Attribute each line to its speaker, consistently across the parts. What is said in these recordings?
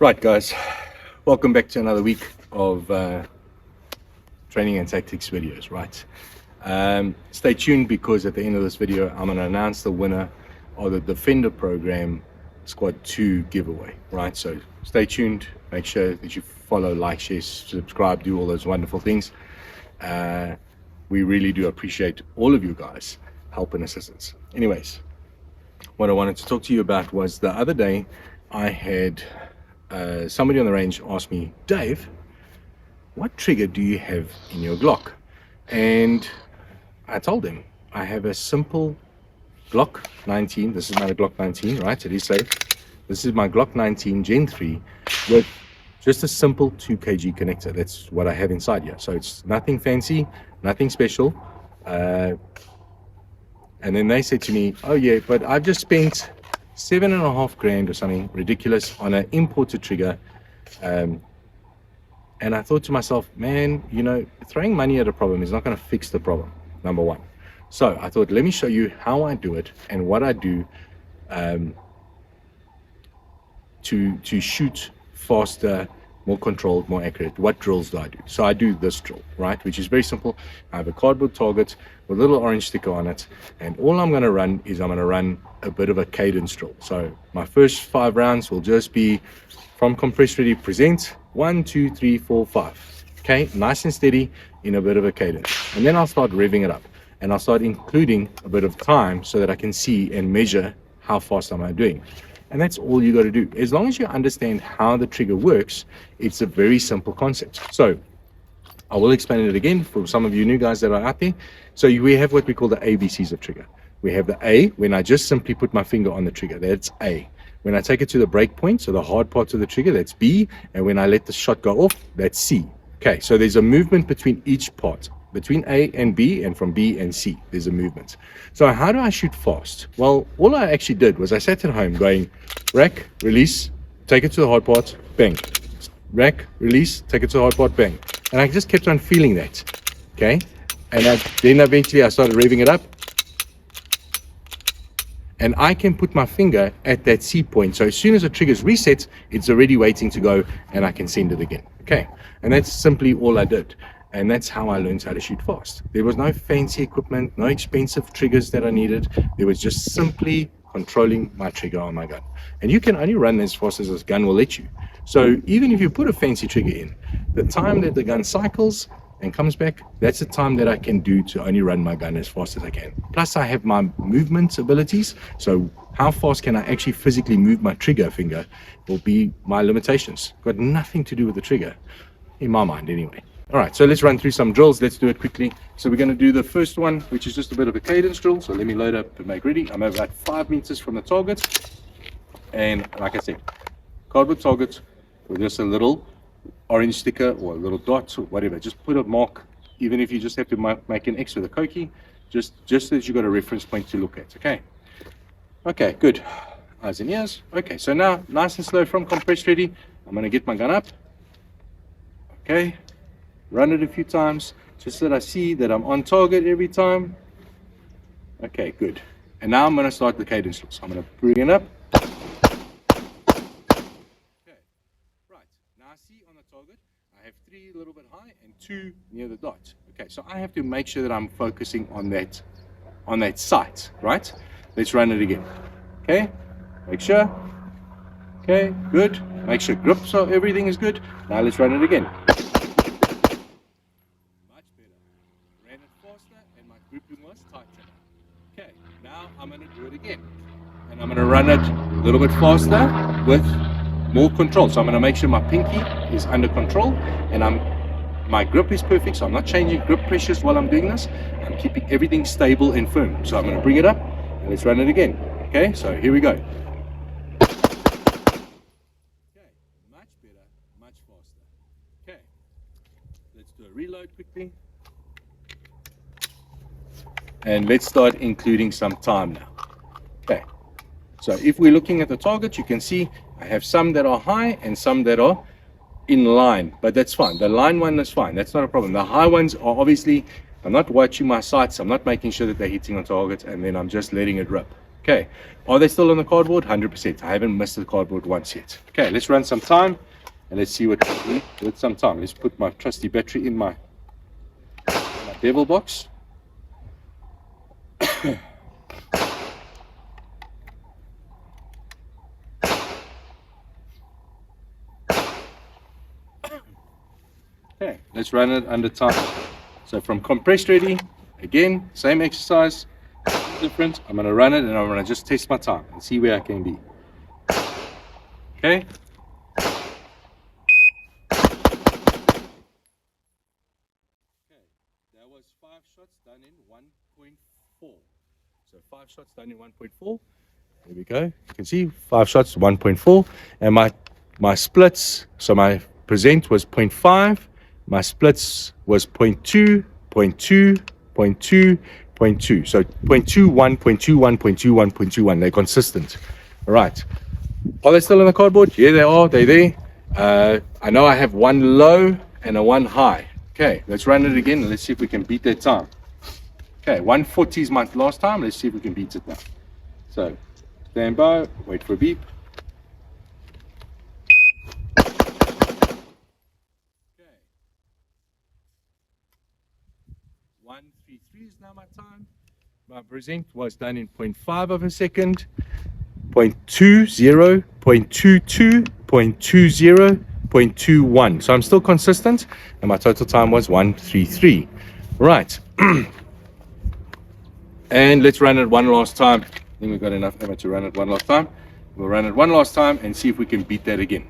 Speaker 1: Right, guys, welcome back to another week of training and tactics videos. Right, stay tuned, because at the end of this video I'm going to announce the winner of the Defender Program Squad 2 giveaway. Right, so stay tuned, make sure that you follow, like, share, subscribe, do all those wonderful things. We really do appreciate all of you guys' help and assistance. Anyways, what I wanted to talk to you about was the other day I had somebody on the range asked me, Dave, what trigger do you have in your Glock? And I told him I have a simple Glock 19. This is my Glock 19, right? It is safe. This is my Glock 19 Gen 3 with just a simple 2 kg connector. That's what I have inside here. So it's nothing fancy, nothing special. And then they said to me, oh yeah, but I've just spent $7.5 grand or something ridiculous on an imported trigger. And I thought to myself, man, you know, throwing money at a problem is not going to fix the problem, number one. So I thought, let me show you how I do it and what I do to shoot faster, more controlled, more accurate. What drills do I do? So I do this drill, right, which is very simple. I have a cardboard target with a little orange sticker on it, and all I'm going to run is I'm going to run a bit of a cadence drill. So my first 5 rounds will just be from compressed ready, present 1 2 3 4 5. Okay, nice and steady in a bit of a cadence, and then I'll start revving it up, and I'll start including a bit of time so that I can see and measure how fast am I doing. And that's all you got to do. As long as you understand how the trigger works, it's a very simple concept. So I will explain it again for some of you new guys that are out there. So we have what we call the ABCs of trigger. We have the A, when I just simply put my finger on the trigger, that's A. When I take it to the break point, so the hard part of the trigger, that's B. And when I let the shot go off, that's C. Okay, so there's a movement between each part. Between A and B, and from B and C, there's a movement. So how do I shoot fast? Well, all I actually did was I sat at home going rack, release, take it to the hard part, bang. Rack, release, take it to the hard part, bang. And I just kept on feeling that, okay? And then eventually I started revving it up. And I can put my finger at that C point. So as soon as the trigger's reset, it's already waiting to go, and I can send it again, okay? And that's simply all I did. And that's how I learned how to shoot fast. There was no fancy equipment, no expensive triggers that I needed. There was just simply controlling my trigger on my gun. And you can only run as fast as this gun will let you. So even if you put a fancy trigger in, the time that the gun cycles and comes back, that's the time that I can do to only run my gun as fast as I can. Plus I have my movement abilities. So how fast can I actually physically move my trigger finger will be my limitations. Got nothing to do with the trigger, in my mind anyway. All right, so let's run through some drills. Let's do it quickly. So we're going to do the first one, which is just a bit of a cadence drill. So let me load up and make ready. I'm about 5 meters from the target. And like I said, cardboard target with just a little orange sticker or a little dot or whatever. Just put a mark, even if you just have to make an X with a Koki, just so that you've got a reference point to look at, okay? Okay, good. Eyes and ears. Okay, so now, nice and slow from compressed ready, I'm going to get my gun up. Okay. Run it a few times, just so that I see that I'm on target every time. Okay, good. And now I'm going to start the cadence drill. So I'm going to bring it up. Okay, right. Now I see on the target, I have 3 a little bit high and 2 near the dot. Okay, so I have to make sure that I'm focusing on that sight, right? Let's run it again. Okay, make sure. Okay, good. Make sure grip, so everything is good. Now let's run it again. Okay, now I'm going to do it again, and I'm going to run it a little bit faster with more control. So I'm going to make sure my pinky is under control, and my grip is perfect, so I'm not changing grip pressures while I'm doing this. I'm keeping everything stable and firm. So I'm going to bring it up, and let's run it again. Okay, so here we go. Okay, much better, much faster. Okay, let's do a reload quickly. And let's start including some time now. Okay, so if we're looking at the target, you can see I have some that are high and some that are in line, but that's fine. The line one is fine, that's not a problem. The high ones are obviously, I'm not watching my sights, I'm not making sure that they're hitting on target, and then I'm just letting it rip. Okay, are they still on the cardboard? 100%. I haven't missed the cardboard once yet. Okay, let's run some time and let's see what we do with some time. Let's put my trusty battery in my devil box. Okay, let's run it under time. So from compressed ready, again, same exercise, different. I'm going to run it and I'm going to just test my time and see where I can be. Okay. That was 5 shots done in 1.4. So 5 shots done in 1.4. There we go. You can see 5 shots, 1.4. And my splits, so my present was 0.5. My splits was 0.2, 0.2, 0.2, 0.2. So 0.21, 0.21, 0.21, 0.21. They're consistent. All right. Are they still on the cardboard? Yeah, they are. They're there. I know I have one low and a one high. Okay, let's run it again and let's see if we can beat that time. Okay, 140 is my last time. Let's see if we can beat it now. So, stand by, wait for a beep. 133 is now my time. My present was done in 0.5 of a second, 0.20, 0.22, 0.20, 0.21. So I'm still consistent, and my total time was 133. Right. And let's run it one last time. I think we've got enough ammo to run it one last time. We'll run it one last time and see if we can beat that again.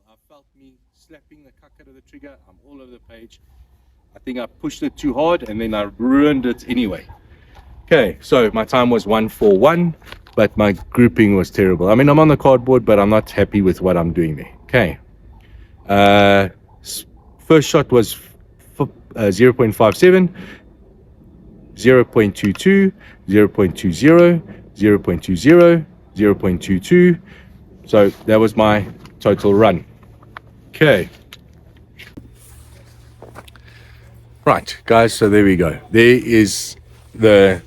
Speaker 1: I felt me slapping the cuck out of the trigger. I'm all over the page. I think I pushed it too hard and then I ruined it anyway. Okay, so my time was 141, but my grouping was terrible. I mean, I'm on the cardboard, but I'm not happy with what I'm doing there. Okay. First shot was 0.57, 0.22, 0.20, 0.20, 0.22. So that was my total run. Okay. Right, guys, so there we go. There is the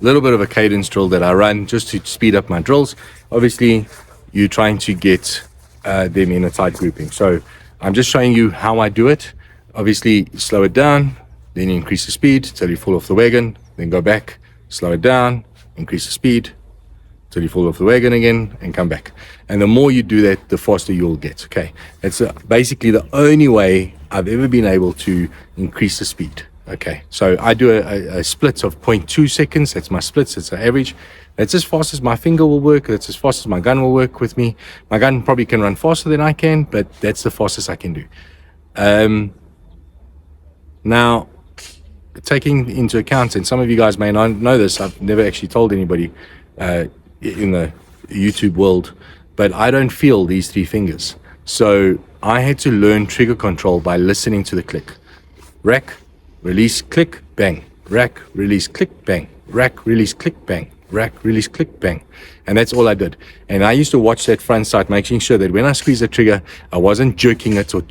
Speaker 1: little bit of a cadence drill that I run just to speed up my drills. Obviously, you're trying to get them in a tight grouping. So I'm just showing you how I do it. Obviously, slow it down, then increase the speed till you fall off the wagon, then go back, slow it down, increase the speed till you fall off the wagon again and come back. And the more you do that, the faster you'll get. Okay, it's basically the only way I've ever been able to increase the speed. Okay, so I do a split of 0.2 seconds. That's my splits. It's an average. That's as fast as my finger will work. That's as fast as my gun will work with me. My gun probably can run faster than I can, but that's the fastest I can do. Now, taking into account, and some of you guys may not know this, I've never actually told anybody in the YouTube world, but I don't feel these three fingers. So I had to learn trigger control by listening to the click. Rack, release, click, bang. Rack, release, click, bang. Rack, release, click, bang. Rack, release, click, bang. And that's all I did. And I used to watch that front sight, making sure that when I squeeze the trigger, I wasn't jerking it or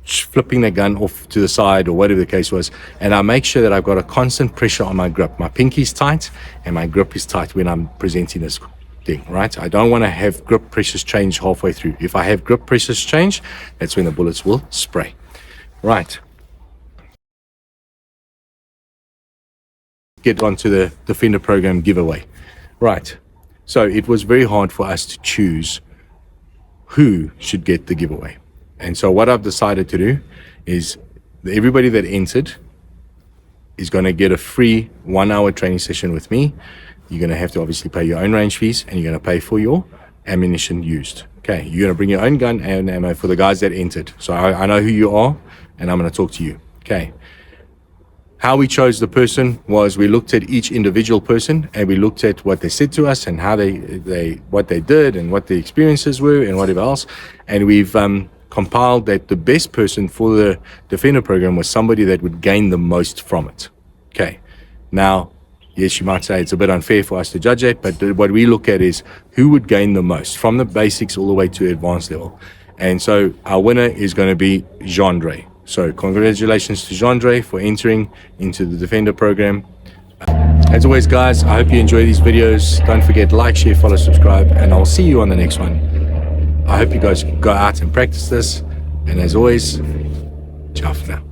Speaker 1: flipping the gun off to the side or whatever the case was. And I make sure that I've got a constant pressure on my grip. My pinky's tight and my grip is tight when I'm presenting this thing, right? I don't want to have grip pressures change halfway through. If I have grip pressures change, that's when the bullets will spray. Right. Get onto the Defender program giveaway. Right. So it was very hard for us to choose who should get the giveaway. And so what I've decided to do is everybody that entered is going to get a free 1-hour training session with me. You're going to have to obviously pay your own range fees and you're going to pay for your ammunition used. Okay, you're going to bring your own gun and ammo for the guys that entered. So I know who you are and I'm going to talk to you. Okay. How we chose the person was we looked at each individual person and we looked at what they said to us and how what they did and what the experiences were and whatever else. And we've compiled that the best person for the Defender program was somebody that would gain the most from it. Okay. Now, yes, you might say it's a bit unfair for us to judge that, but what we look at is who would gain the most from the basics all the way to advanced level. And so our winner is going to be Jeandre. So congratulations to Jeandre for entering into the Defender program. As always, guys, I hope you enjoy these videos. Don't forget, like, share, follow, subscribe, and I'll see you on the next one. I hope you guys go out and practice this. And as always, ciao for now.